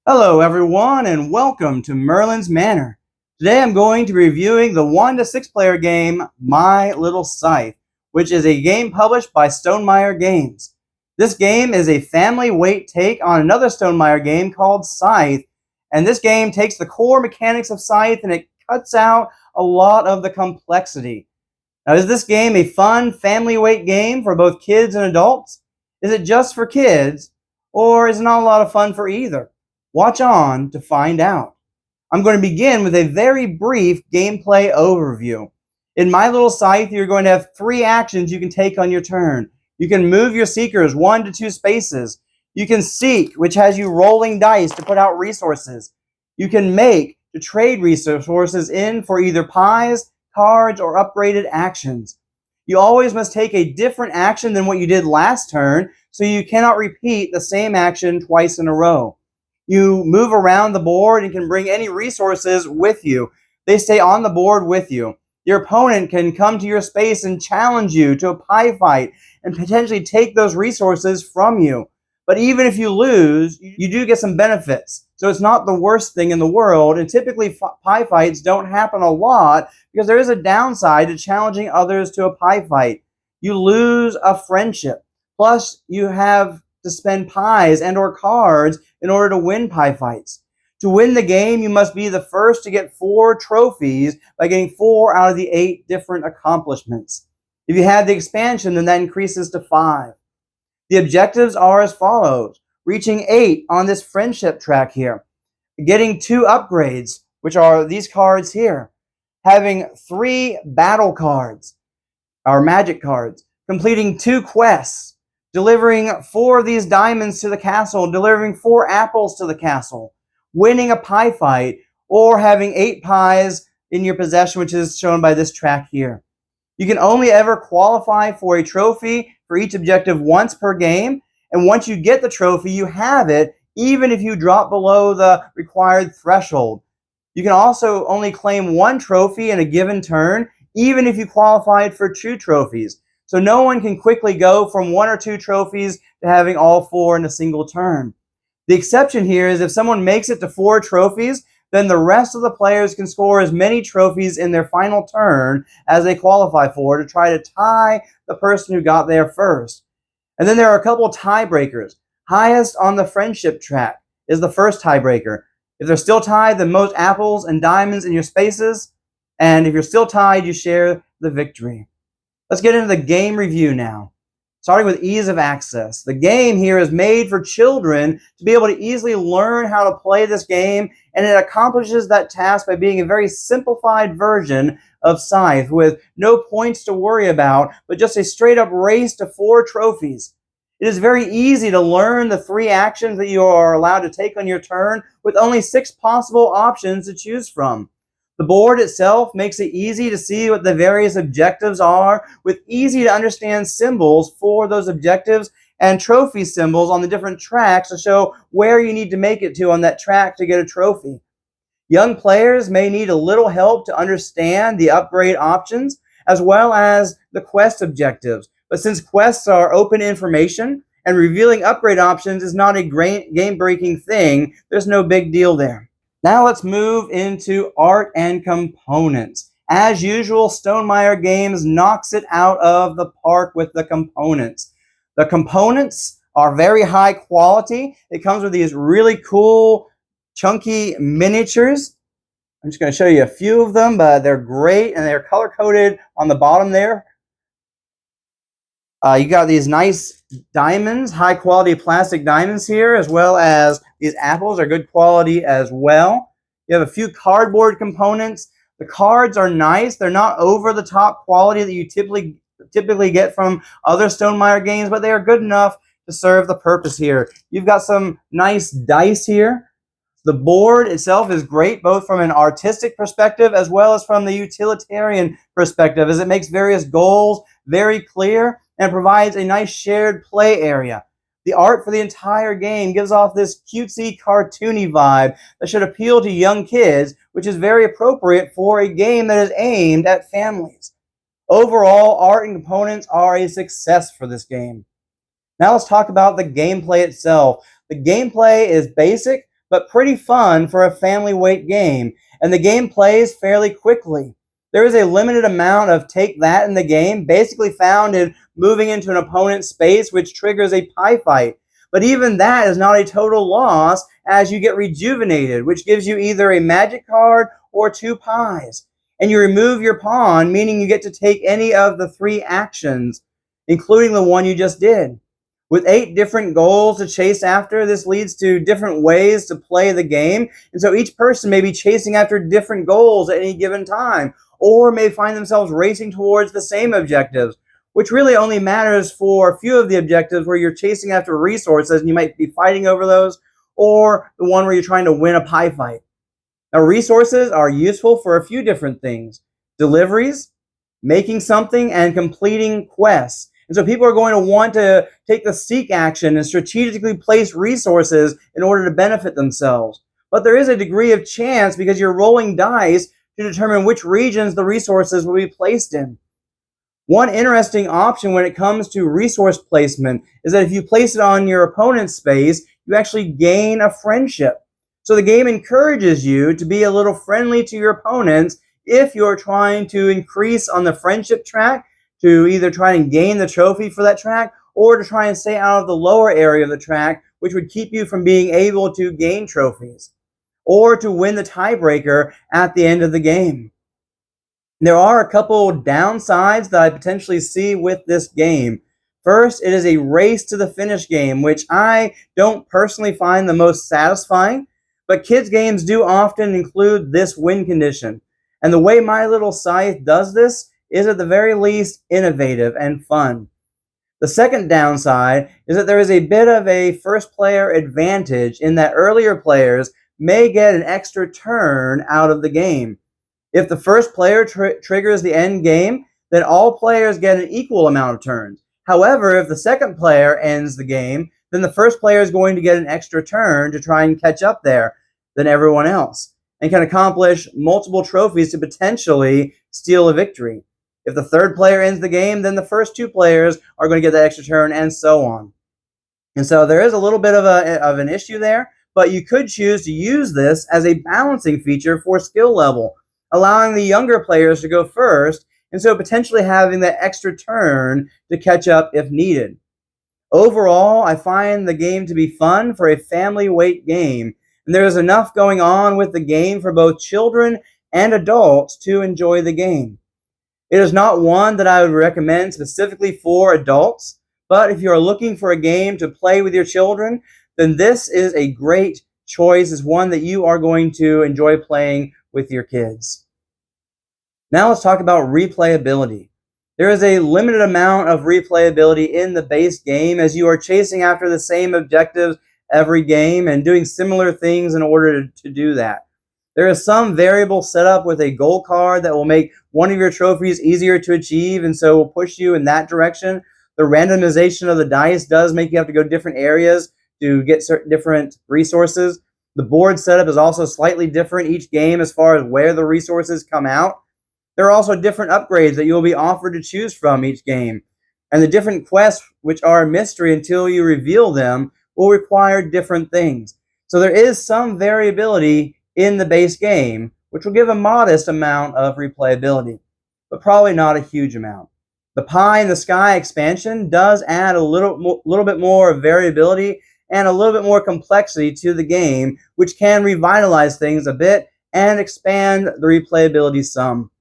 Hello everyone and welcome to Merlin's Manor. Today I'm going to be reviewing the 1 to 6 player game My Little Scythe, which is a game published by Stonemaier Games. This game is a family weight take on another Stonemaier game called Scythe, and this game takes the core mechanics of Scythe and it cuts out a lot of the complexity. Now, is this game a fun family weight game for both kids and adults? Is it just for kids, or is it not a lot of fun for either? Watch on to find out. I'm going to begin with a very brief gameplay overview. In My Little Scythe, you're going to have 3 actions you can take on your turn. You can move your seekers 1 to 2 spaces. You can seek, which has you rolling dice to put out resources. You can make to trade resources in for either pies, cards, or upgraded actions. You always must take a different action than what you did last turn, so you cannot repeat the same action twice in a row. You move around the board and can bring any resources with you. They stay on the board with you. Your opponent can come to your space and challenge you to a pie fight and potentially take those resources from you. But even if you lose, you do get some benefits. So it's not the worst thing in the world, and typically pie fights don't happen a lot because there is a downside to challenging others to a pie fight. You lose a friendship. Plus, you have to spend pies and or cards in order to win pie fights. To win the game, you must be the first to get 4 trophies by getting 4 out of the 8 different accomplishments. If you have the expansion, then that increases to 5. The objectives are as follows: reaching 8 on this friendship track here, getting 2 upgrades, which are these cards here, having 3 battle cards, or magic cards, completing 2 quests, delivering 4 of these diamonds to the castle, delivering 4 apples to the castle, winning a pie fight, or having 8 pies in your possession, which is shown by this track here. You can only ever qualify for a trophy for each objective once per game, and once you get the trophy, you have it even if you drop below the required threshold. You can also only claim 1 trophy in a given turn, even if you qualified for 2 trophies. So no one can quickly go from 1 or 2 trophies to having all 4 in a single turn. The exception here is if someone makes it to 4 trophies, then the rest of the players can score as many trophies in their final turn as they qualify for to try to tie the person who got there first. And then there are a couple tiebreakers. Highest on the friendship track is the first tiebreaker. If they're still tied, then most apples and diamonds in your spaces. And if you're still tied, you share the victory. Let's get into the game review now. Starting with ease of access. The game here is made for children to be able to easily learn how to play this game, and it accomplishes that task by being a very simplified version of Scythe with no points to worry about, but just a straight up race to 4 trophies. It is very easy to learn the 3 actions that you are allowed to take on your turn with only 6 possible options to choose from. The board itself makes it easy to see what the various objectives are, with easy to understand symbols for those objectives and trophy symbols on the different tracks to show where you need to make it to on that track to get a trophy. Young players may need a little help to understand the upgrade options as well as the quest objectives. But since quests are open information and revealing upgrade options is not a game-breaking thing, there's no big deal there. Now let's move into art and components. As usual, Stonemaier Games knocks it out of the park with the components. The components are very high quality. It comes with these really cool, chunky miniatures. I'm just going to show you a few of them, but they're great, and they're color-coded on the bottom there. You got these nice diamonds, high-quality plastic diamonds here, as well as these apples are good quality as well. You have a few cardboard components. The cards are nice. They're not over-the-top quality that you typically get from other Stonemaier games, but they are good enough to serve the purpose here. You've got some nice dice here. The board itself is great, both from an artistic perspective as well as from the utilitarian perspective, as it makes various goals very clear and provides a nice shared play area. The art for the entire game gives off this cutesy, cartoony vibe that should appeal to young kids, which is very appropriate for a game that is aimed at families. Overall, art and components are a success for this game. Now let's talk about the gameplay itself. The gameplay is basic, but pretty fun for a family weight game, and the game plays fairly quickly. There is a limited amount of take that in the game, basically found in moving into an opponent's space, which triggers a pie fight. But even that is not a total loss, as you get rejuvenated, which gives you either a magic card or 2 pies. And you remove your pawn, meaning you get to take any of the 3 actions, including the one you just did. With 8 different goals to chase after, this leads to different ways to play the game, and so each person may be chasing after different goals at any given time, or may find themselves racing towards the same objectives, which really only matters for a few of the objectives where you're chasing after resources and you might be fighting over those, or the one where you're trying to win a pie fight. Now, resources are useful for a few different things: deliveries, making something, and completing quests. And so people are going to want to take the seek action and strategically place resources in order to benefit themselves. But there is a degree of chance because you're rolling dice to determine which regions the resources will be placed in. One interesting option when it comes to resource placement is that if you place it on your opponent's space, you actually gain a friendship. So the game encourages you to be a little friendly to your opponents if you're trying to increase on the friendship track, to either try and gain the trophy for that track, or to try and stay out of the lower area of the track, which would keep you from being able to gain trophies, or to win the tiebreaker at the end of the game. There are a couple downsides that I potentially see with this game. First, it is a race to the finish game, which I don't personally find the most satisfying, but kids' games do often include this win condition. And the way My Little Scythe does this is at the very least innovative and fun. The second downside is that there is a bit of a first player advantage in that earlier players may get an extra turn out of the game. If the first player triggers the end game, then all players get an equal amount of turns. However, if the second player ends the game, then the first player is going to get an extra turn to try and catch up there than everyone else, and can accomplish multiple trophies to potentially steal a victory. If the third player ends the game, then the first 2 players are going to get that extra turn, and so on. And so there is a little bit of an issue there, but you could choose to use this as a balancing feature for skill level, allowing the younger players to go first, and so potentially having that extra turn to catch up if needed. Overall, I find the game to be fun for a family weight game, and there is enough going on with the game for both children and adults to enjoy the game. It is not one that I would recommend specifically for adults, but if you are looking for a game to play with your children, then this is a great choice. It's one that you are going to enjoy playing with your kids. Now let's talk about replayability. There is a limited amount of replayability in the base game, as you are chasing after the same objectives every game and doing similar things in order to do that. There is some variable set up with a goal card that will make one of your trophies easier to achieve, and so will push you in that direction. The randomization of the dice does make you have to go different areas to get certain different resources. The board setup is also slightly different each game as far as where the resources come out. There are also different upgrades that you will be offered to choose from each game. And the different quests, which are a mystery until you reveal them, will require different things. So there is some variability in the base game, which will give a modest amount of replayability, but probably not a huge amount. The Pie in the Sky expansion does add a little bit more variability and a little bit more complexity to the game, which can revitalize things a bit and expand the replayability some.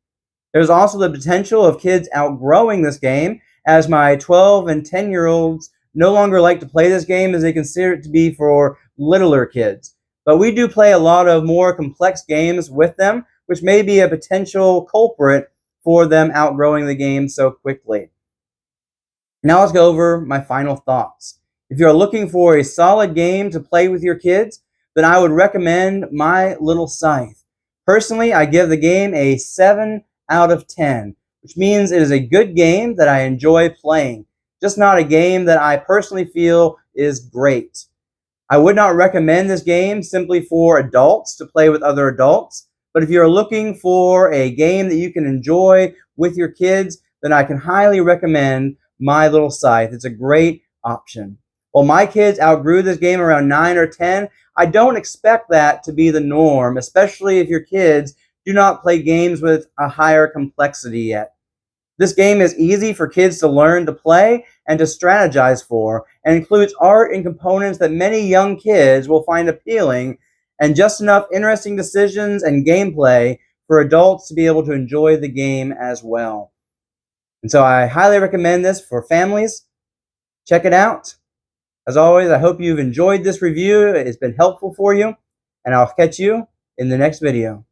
There's also the potential of kids outgrowing this game, as my 12 and 10-year-olds no longer like to play this game as they consider it to be for littler kids. But we do play a lot of more complex games with them, which may be a potential culprit for them outgrowing the game so quickly. Now let's go over my final thoughts. If you're looking for a solid game to play with your kids, then I would recommend My Little Scythe. Personally, I give the game a 7 out of 10, which means it is a good game that I enjoy playing, just not a game that I personally feel is great. I would not recommend this game simply for adults to play with other adults, but if you're looking for a game that you can enjoy with your kids, then I can highly recommend My Little Scythe. It's a great option. While my kids outgrew this game around 9 or 10, I don't expect that to be the norm, especially if your kids do not play games with a higher complexity yet. This game is easy for kids to learn to play and to strategize for, and includes art and components that many young kids will find appealing, and just enough interesting decisions and gameplay for adults to be able to enjoy the game as well. And so I highly recommend this for families. Check it out. As always, I hope you've enjoyed this review. It's been helpful for you, and I'll catch you in the next video.